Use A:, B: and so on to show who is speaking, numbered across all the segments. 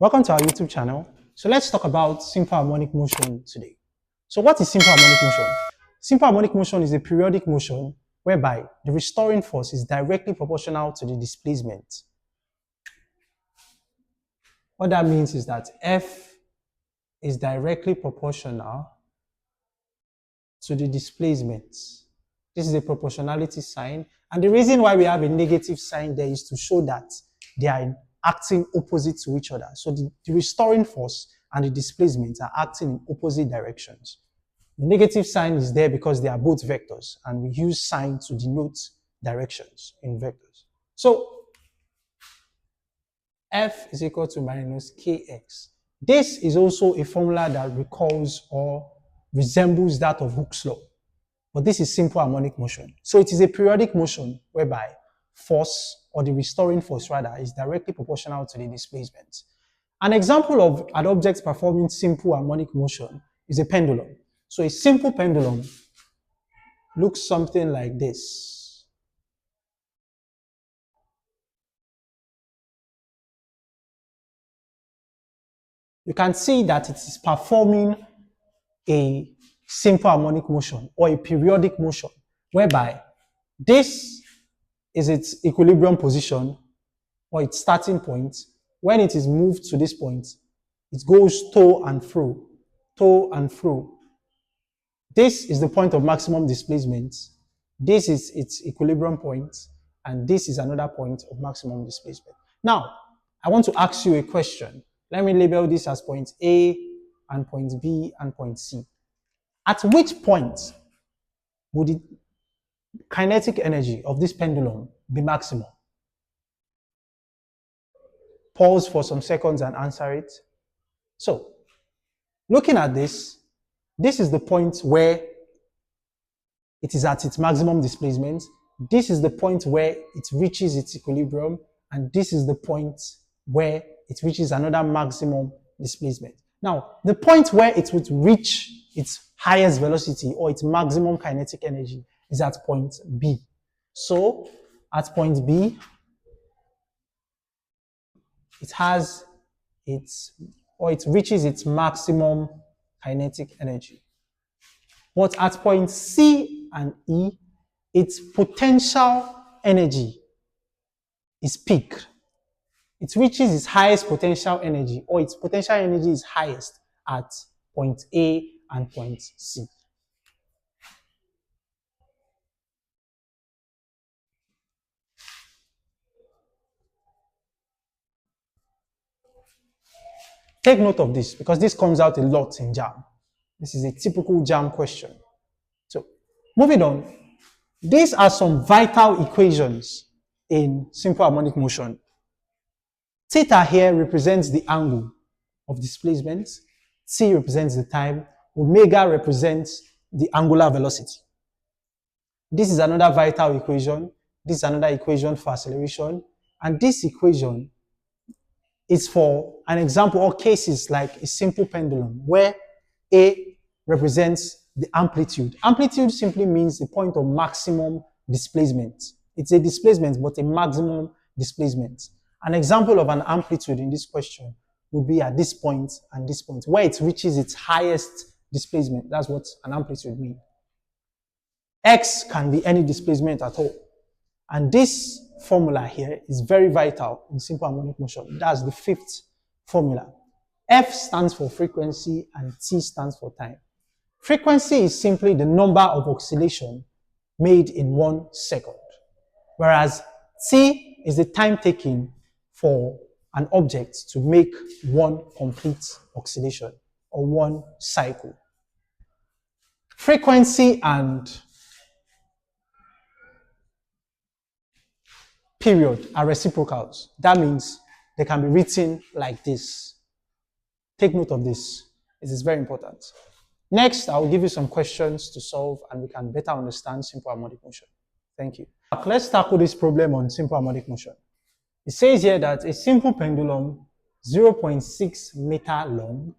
A: Welcome to our YouTube channel. So let's talk about simple harmonic motion today. So what is simple harmonic motion? Simple harmonic motion is a periodic motion whereby the restoring force is directly proportional to the displacement. What that means is that F is directly proportional to the displacement. This is a proportionality sign. And the reason why we have a negative sign there is to show that they are acting opposite to each other. So the restoring force and the displacement are acting in opposite directions. The negative sign is there because they are both vectors, and we use sign to denote directions in vectors. So F is equal to minus Kx. This is also a formula that recalls or resembles that of Hooke's law. But this is simple harmonic motion. So it is a periodic motion whereby force, or the restoring force rather, is directly proportional to the displacement. An example of an object performing simple harmonic motion is a pendulum. So a simple pendulum looks something like this. You can see that it is performing a simple harmonic motion or a periodic motion whereby this is its equilibrium position or its starting point. When it is moved to this point, it goes to and fro, to and fro. This is the point of maximum displacement. This is its equilibrium point, and this is another point of maximum displacement. Now, I want to ask you a question. Let me label this as point A and point B and point C. At which point would the kinetic energy of this pendulum be maximum? Pause for some seconds and answer it. So, looking at this, this is the point where it is at its maximum displacement. This is the point where it reaches its equilibrium, and this is the point where it reaches another maximum displacement. Now, the point where it would reach its highest velocity or its maximum kinetic energy is at point B. So, at point B, it has it reaches its maximum kinetic energy. But at point C and E, its potential energy is peaked. It reaches its highest potential energy, or its potential energy is highest at point A and point C. Take note of this because this comes out a lot in Jamb. This is a typical Jamb question. So, moving on, these are some vital equations in simple harmonic motion. Theta here represents the angle of displacement, T represents the time, omega represents the angular velocity. This is another vital equation, this is another equation for acceleration, and this equation is for an example or cases like a simple pendulum where A represents the amplitude. Amplitude simply means the point of maximum displacement. It's a displacement, but a maximum displacement. An example of an amplitude in this question would be at this point and this point, where it reaches its highest displacement. That's what an amplitude means. X can be any displacement at all. And this formula here is very vital in simple harmonic motion. That's the fifth formula. F stands for frequency and T stands for time. Frequency is simply the number of oscillation made in 1 second, whereas T is the time taken for an object to make one complete oscillation or one cycle. Frequency and period are reciprocals. That means they can be written like this. Take note of this. It is very important. Next, I will give you some questions to solve and we can better understand simple harmonic motion. Thank you. Let's tackle this problem on simple harmonic motion. It says here that a simple pendulum 0.6 meter long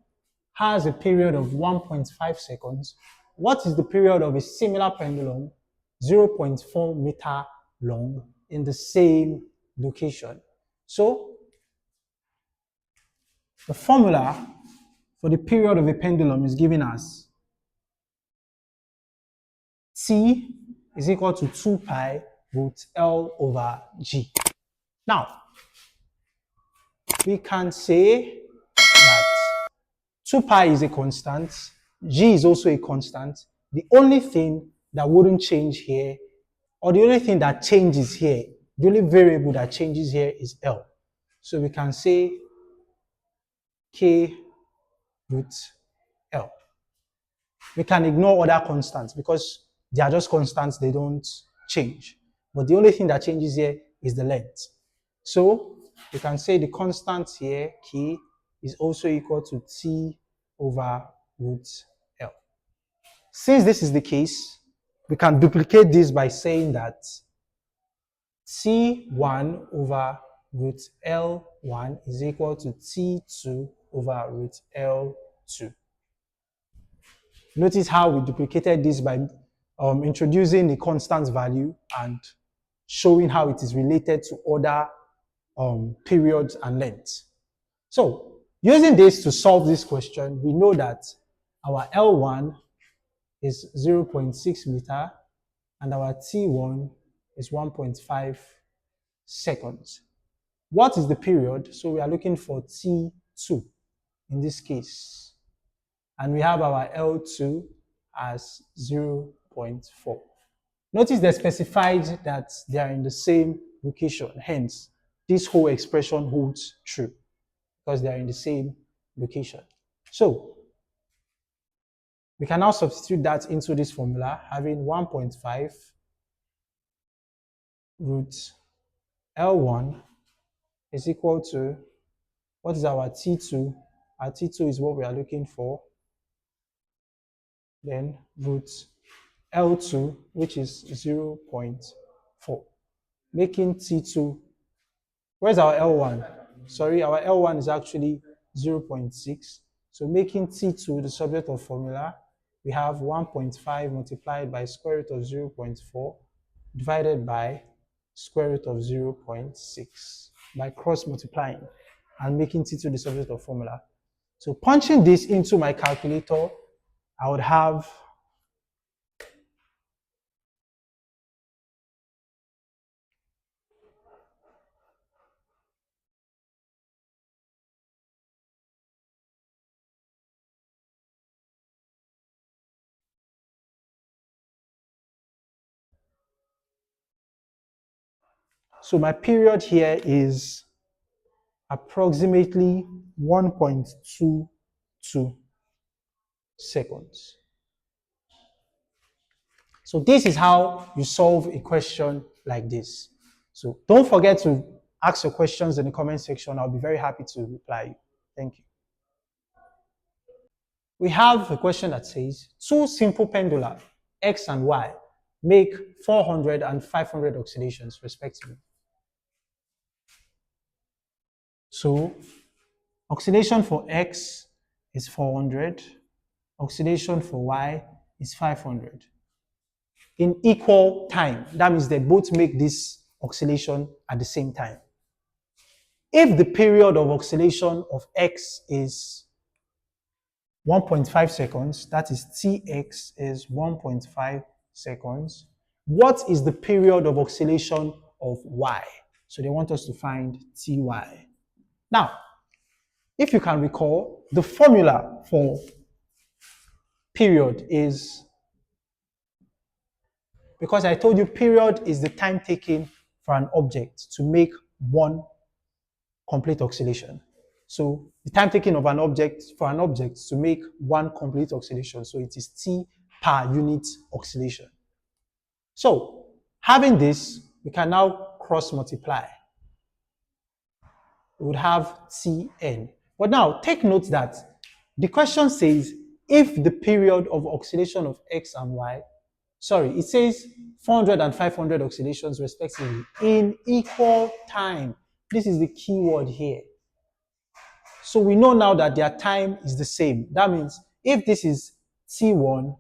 A: has a period of 1.5 seconds. What is the period of a similar pendulum 0.4 meter long in the same location? So, The formula for the period of a pendulum is given as T is equal to 2 pi root L over G. Now, we can say that 2 pi is a constant, G is also a constant. The only thing that wouldn't change here, or the only thing that changes here, the only variable that changes here is L. So we can say K root L. We can ignore other constants because they are just constants, they don't change. But the only thing that changes here is the length. So we can say the constant here, K, is also equal to T over root L. Since this is the case, we can duplicate this by saying that T1 over root L1 is equal to T2 over root L2. Notice how we duplicated this by introducing a constant value and showing how it is related to other periods and lengths. So, using this to solve this question, we know that our L1 is 0.6 meter and our T1 is 1.5 seconds. What is the period? So we are looking for T2 in this case. And we have our L2 as 0.4. Notice they specified that they are in the same location. Hence, this whole expression holds true because they are in the same location. So, we can now substitute that into this formula, having 1.5 root L1 is equal to, what is our T2? Our T2 is what we are looking for. Then root L2, which is 0.4, making T2. Where's our L1? Sorry, our L1 is actually 0.6. So making T2 the subject of formula, we have 1.5 multiplied by square root of 0.4 divided by square root of 0.6 by cross multiplying and making T2 the subject of formula. So punching this into my calculator, I would have so my period here is approximately 1.22 seconds. So this is how you solve a question like this. So don't forget to ask your questions in the comment section. I'll be very happy to reply. Thank you. We have a question that says, two simple pendula, X and Y, make 400 and 500 oscillations respectively. So oscillation for X is 400, oscillation for Y is 500. In equal time, that means they both make this oscillation at the same time. If the period of oscillation of X is 1.5 seconds, that is Tx is 1.5 seconds, what is the period of oscillation of Y? So they want us to find Ty. Now, if you can recall, the formula for period is, because I told you period is the time taken for an object to make one complete oscillation. So the time taken of an object for an object to make one complete oscillation. So it is T per unit oscillation. So having this, we can now cross multiply. We would have Tn. But now take note that the question says if the period of oscillation of X and Y, it says 400 and 500 oscillations respectively in equal time. This is the key word here. So we know now that their time is the same. That means if this is T1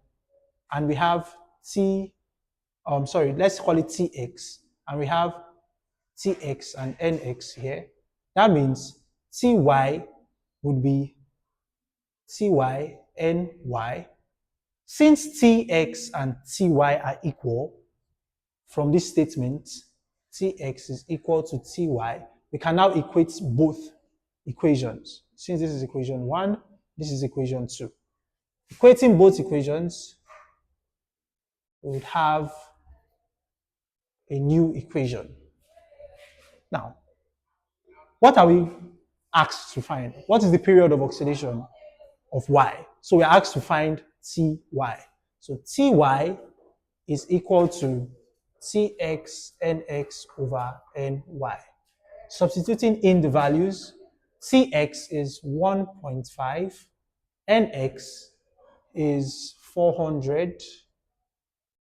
A: and we have let's call it Tx, and we have Tx and Nx here, that means Ty would be ty ny. Since tx and ty are equal, from this statement, tx is equal to ty, we can now equate both equations. Since this is equation 1, this is equation 2. Equating both equations, we would have a new equation. Now, what are we asked to find? What is the period of oxidation of y? So we're asked to find ty. So ty is equal to tx nx over ny. Substituting in the values, tx is 1.5, nx is 400,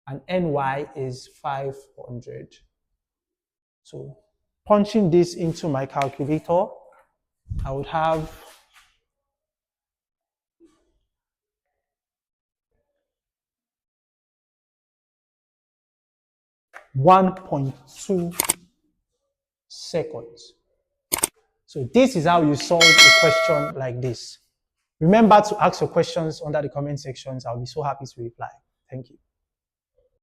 A: and ny is 500. So punching this into my calculator, I would have 1.2 seconds. So this is how you solve a question like this. Remember to ask your questions under the comment sections. I'll be so happy to reply. Thank you.